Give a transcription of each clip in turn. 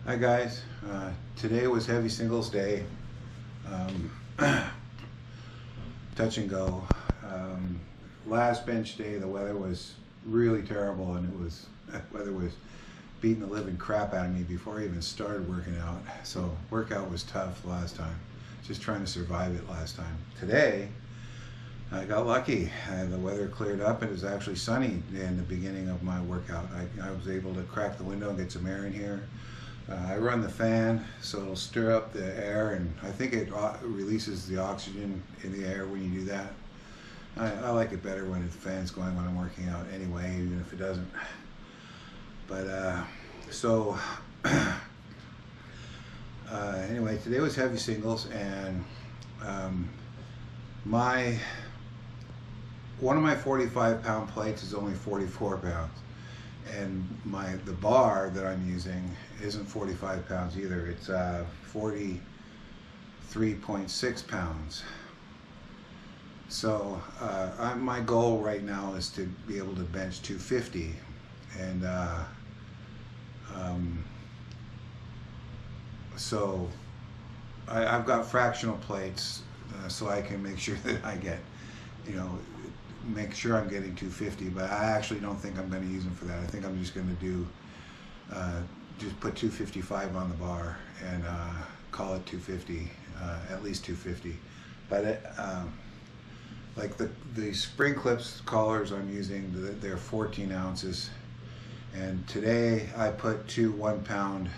Hi guys, today was heavy singles day. Um, touch and go. Last bench day the weather was really terrible, and weather was beating the living crap out of me before I even started working out. So workout was tough last time. Just trying to survive it last time. Today I got lucky. The weather cleared up and it was actually sunny in the beginning of my workout. I was able to crack the window and get some air in here. I run the fan so it'll stir up the air, and I think it releases the oxygen in the air when you do that. I like it better when the fan's going when I'm working out anyway, even if it doesn't. But so anyway, today was heavy singles, and one of my 45-pound plates is only 44 pounds. And the bar that I'm using isn't 45 pounds either. It's 43.6 pounds. So my goal right now is to be able to bench 250, and so I've got fractional plates, so I can make sure that I get, make sure I'm getting 250, but I actually don't think I'm going to use them for that. I think I'm just going to do, just put 255 on the bar and call it 250, at least 250. But like the spring clips collars I'm using, they're 14 ounces. And today I put two 1-pound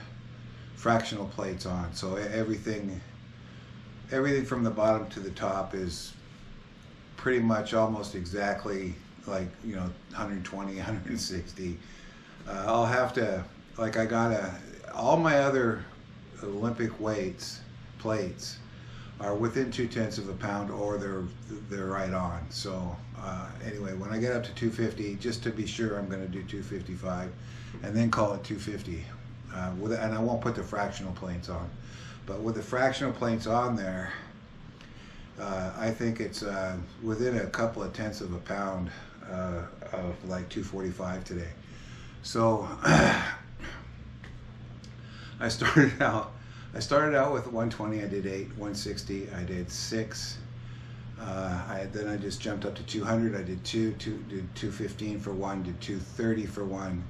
fractional plates on. So everything from the bottom to the top is pretty much almost exactly like 120, 160. I'll have to, like, all my other Olympic plates are within 0.2 of a pound, or they're right on. So anyway, when I get up to 250, just to be sure, I'm going to do 255 and then call it 250. And I won't put the fractional plates on, but with the fractional plates on there, I think it's within a couple of tenths of a pound of like 245 today. So I started out with 120. I did 8, 160. I did 6. Then I just jumped up to 200. I did 2, did 215 for 1, did 230 for 1.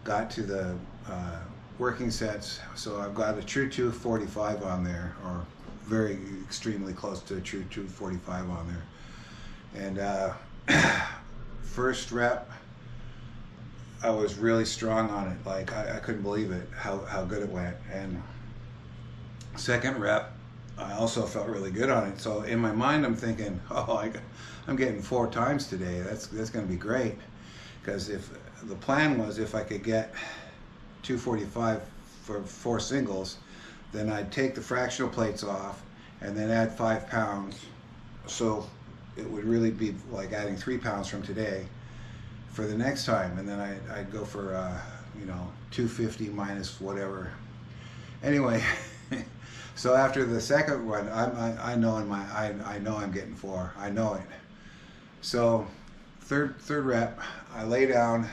Got to the working sets. So I've got a true 245 on there, or very extremely close to a true 245 on there. And first rep, I was really strong on it. Like I couldn't believe it, how good it went. And second rep, I also felt really good on it. So in my mind, I'm thinking, I'm getting 4 times today. That's going to be great. Because if the plan was, if I could get 245 for 4 singles, then I'd take the fractional plates off and then add 5 pounds. So it would really be like adding 3 pounds from today for the next time. And then I'd go for, 250 minus whatever. Anyway, so after the second one, I know I'm getting 4. I know it. So third rep, I lay down,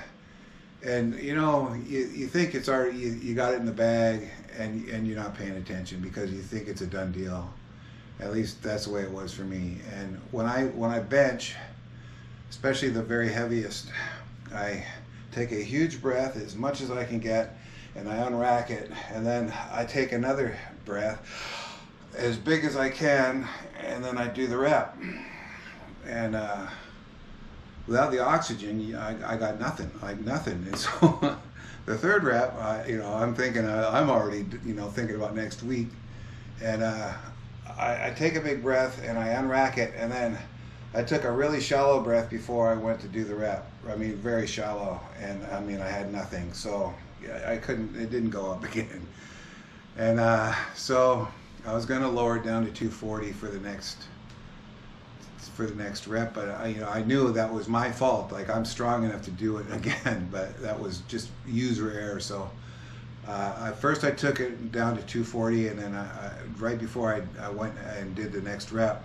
and you think it's already, you got it in the bag, and you're not paying attention because you think it's a done deal. At least that's the way it was for me. And when I bench, especially the very heaviest, I take a huge breath, as much as I can get, and I unrack it, and then I take another breath as big as I can, and then I do the rep. And without the oxygen, I got nothing, like nothing. And so the third rep, I'm thinking, I'm already, thinking about next week. And I take a big breath and I unrack it, and then I took a really shallow breath before I went to do the rep. I mean, very shallow, and I had nothing. So it didn't go up again. And so I was going to lower it down to 240 for the next rep, but I knew that was my fault. Like, I'm strong enough to do it again, but that was just user error. So first I took it down to 240, and then right before I went and did the next rep,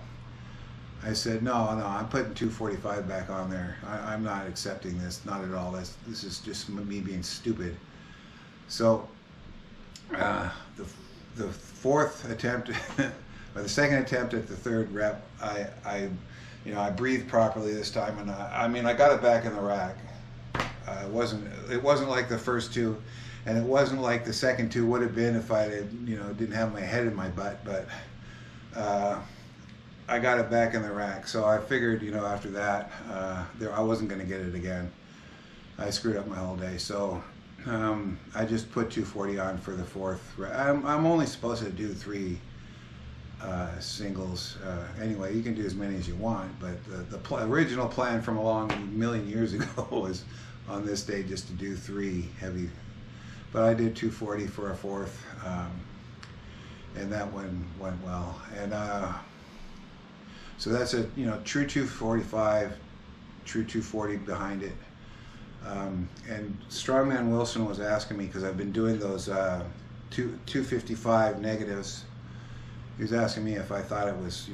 I said, no, I'm putting 245 back on there. I'm not accepting this, not at all. This is just me being stupid. So uh, the the fourth attempt or the second attempt at the third rep, I breathed properly this time, and I mean I got it back in the rack. It wasn't like the first two, and it wasn't like the second two would have been if I didn't have my head in my butt, but uh, I got it back in the rack. So I figured after that I wasn't going to get it again. I screwed up my whole day, so I just put 240 on for the fourth. I'm only supposed to do three singles. Anyway, you can do as many as you want, but the original plan from a long million years ago was on this day just to do three heavy. But I did 240 for a fourth, and that one went well. And so that's a true 245, true 240 behind it. And Strongman Wilson was asking me, because I've been doing those 255 negatives. He was asking me if I thought it was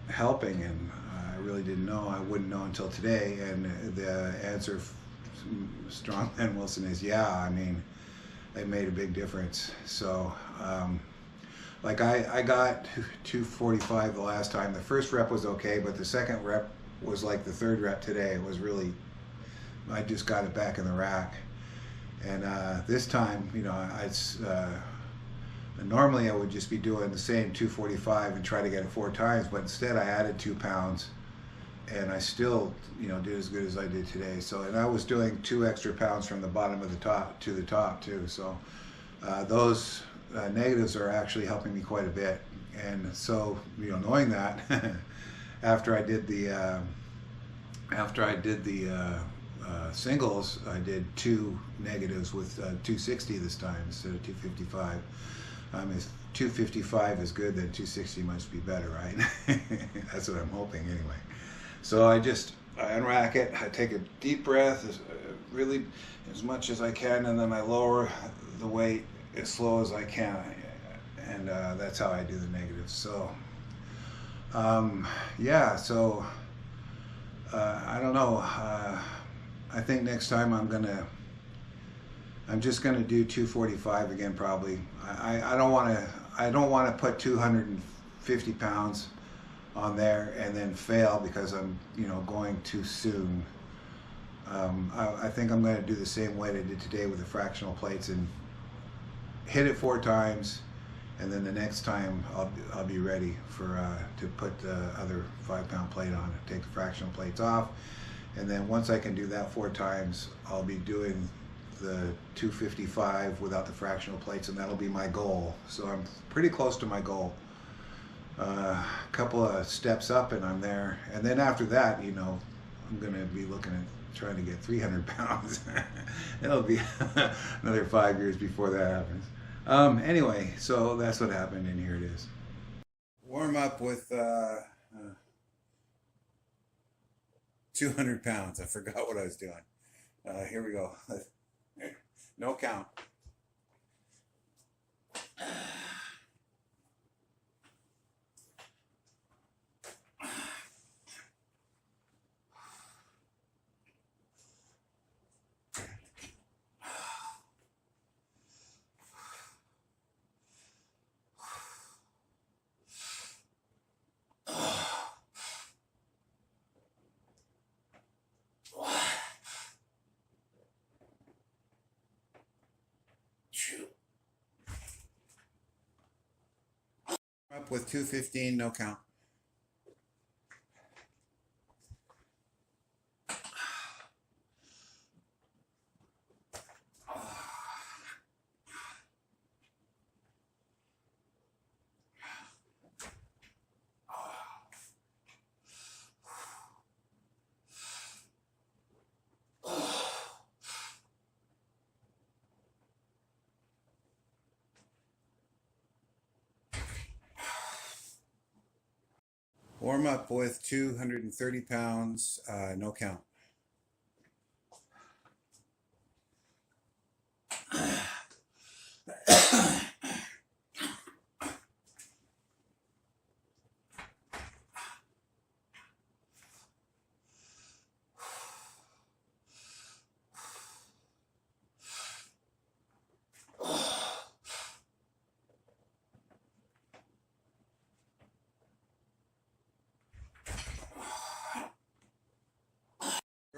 helping, and I really didn't know. I wouldn't know until today, and the answer from Strongman Wilson is yeah. I mean, it made a big difference. So like I got 245 the last time. The first rep was okay, but the second rep was like the third rep today. It was really, I just got it back in the rack. And this time, normally I would just be doing the same 245 and try to get it 4 times, but instead I added 2 pounds, and I still, did as good as I did today. So, and I was doing 2 extra pounds from the bottom of the top to the top too. So those negatives are actually helping me quite a bit. And so, knowing that, after I did the singles, I did 2 negatives with 260 this time instead of 255. If 255 is good, then 260 must be better, right? That's what I'm hoping anyway. So I unrack it, I take a deep breath, really as much as I can, and then I lower the weight as slow as I can, and that's how I do the negatives. So yeah, so I don't know. I think next time I'm just gonna do 245 again probably. I don't want to put 250 pounds on there and then fail because I'm going too soon. I think I'm going to do the same weight I did today with the fractional plates and hit it 4 times, and then the next time I'll be ready for to put the other 5-pound plate on, take the fractional plates off, and then once I can do that 4 times, I'll be doing the 255 without the fractional plates, and that'll be my goal. So I'm pretty close to my goal. A couple of steps up and I'm there, and then after that, I'm going to be looking at trying to get 300 pounds. It'll be another 5 years before that happens. Anyway, so that's what happened, and here it is. Warm up with 200 pounds. I forgot what I was doing. Here we go. No count. Up with 215, no count. Warm up with 230 pounds, no count.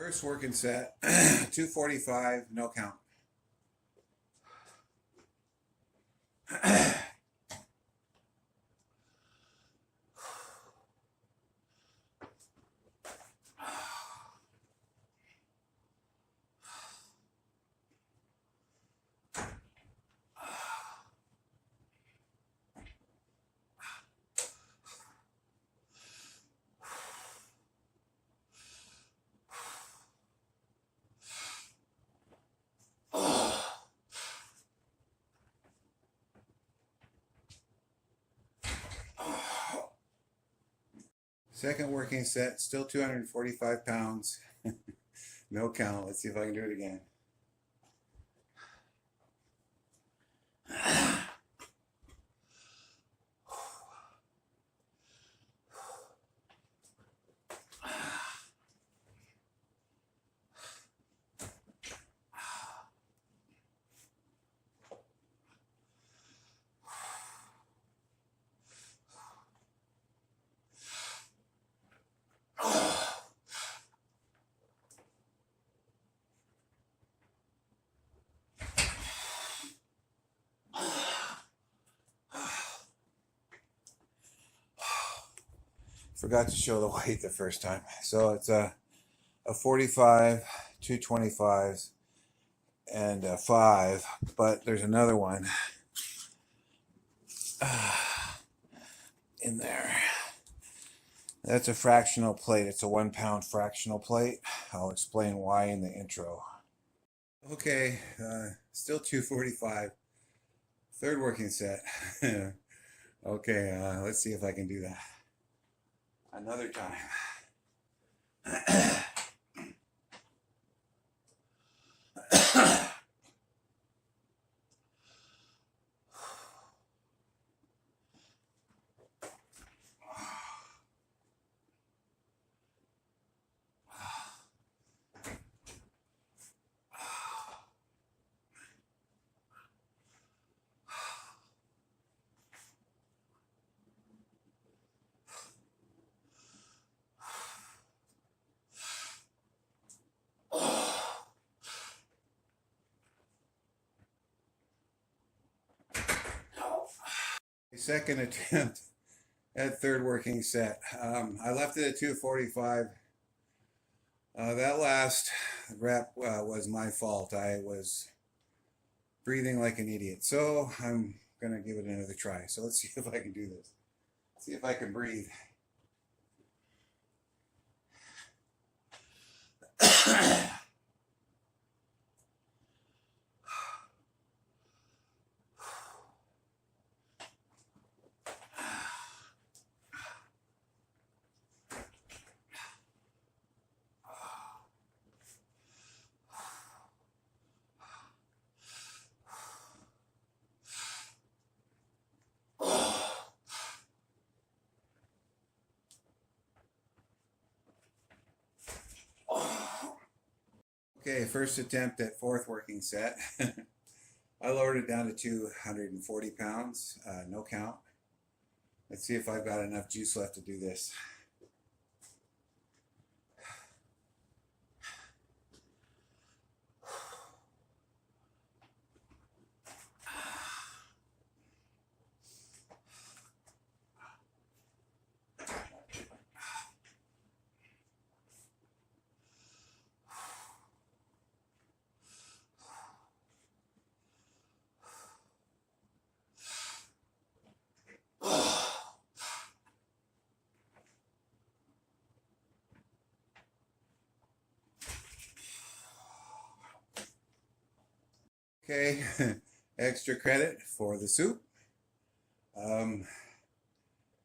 First working set, 245, no count. Second working set, still 245 pounds. No count. Let's see if I can do it again. Forgot to show the weight the first time. So it's a 45, 225s, and a 5, but there's another one in there. That's a fractional plate. It's a 1 pound fractional plate. I'll explain why in the intro. Okay, still 245. Third working set. Okay, let's see if I can do that another time. Second attempt at third working set. I left it at 245. That last rep was my fault. I was breathing like an idiot. So I'm going to give it another try. So let's see if I can do this. See if I can breathe. Okay, first attempt at fourth working set. I lowered it down to 240 pounds, no count. Let's see if I've got enough juice left to do this. Okay, extra credit for the soup.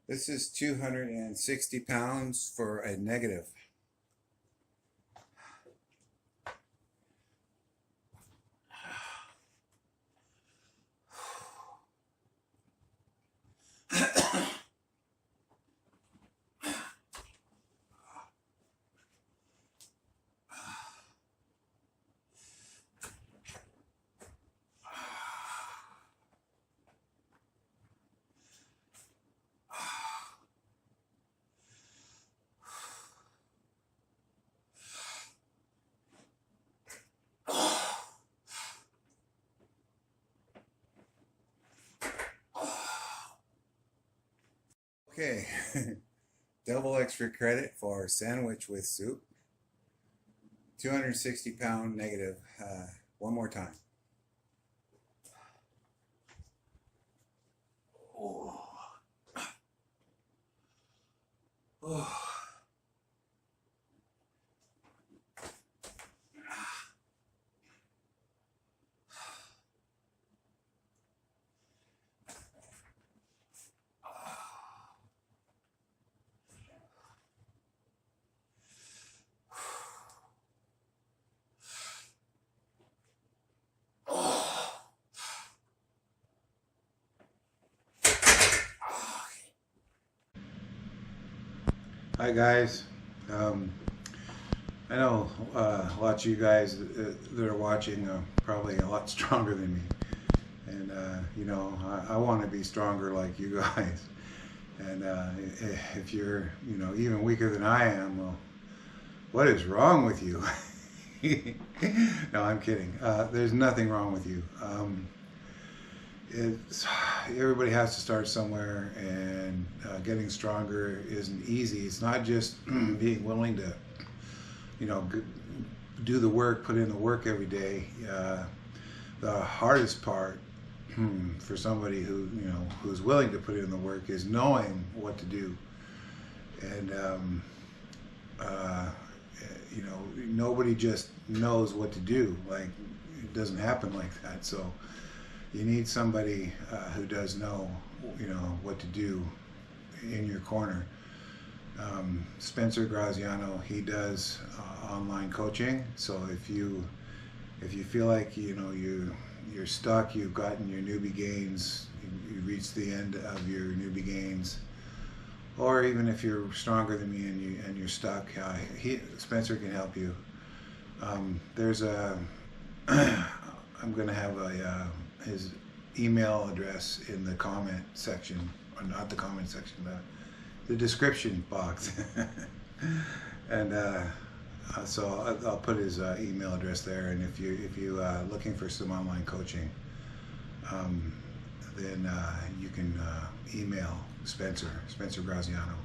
This is 260 pounds for a negative. Okay, double extra credit for sandwich with soup. 260-pound negative. One more time. Oh. Oh. Hi guys. Um, I know lots of you guys that are watching are probably a lot stronger than me, and you know I want to be stronger like you guys. And if you're even weaker than I am, well, what is wrong with you? No, I'm kidding. There's nothing wrong with you. It's, everybody has to start somewhere, and getting stronger isn't easy. It's not just being willing to, do the work, put in the work every day. The hardest part for somebody who's willing to put in the work is knowing what to do, and nobody just knows what to do. Like, it doesn't happen like that. So you need somebody who does know, what to do in your corner. Spencer Graziano, he does online coaching. So if you feel like you're stuck, you've gotten your newbie gains, you reached the end of your newbie gains, or even if you're stronger than me and you're stuck, Spencer can help you. There's a I'm gonna have his email address in the comment section, or not the comment section, the description box. And so I'll put his email address there. And if you looking for some online coaching, then you can email Spencer Graziano.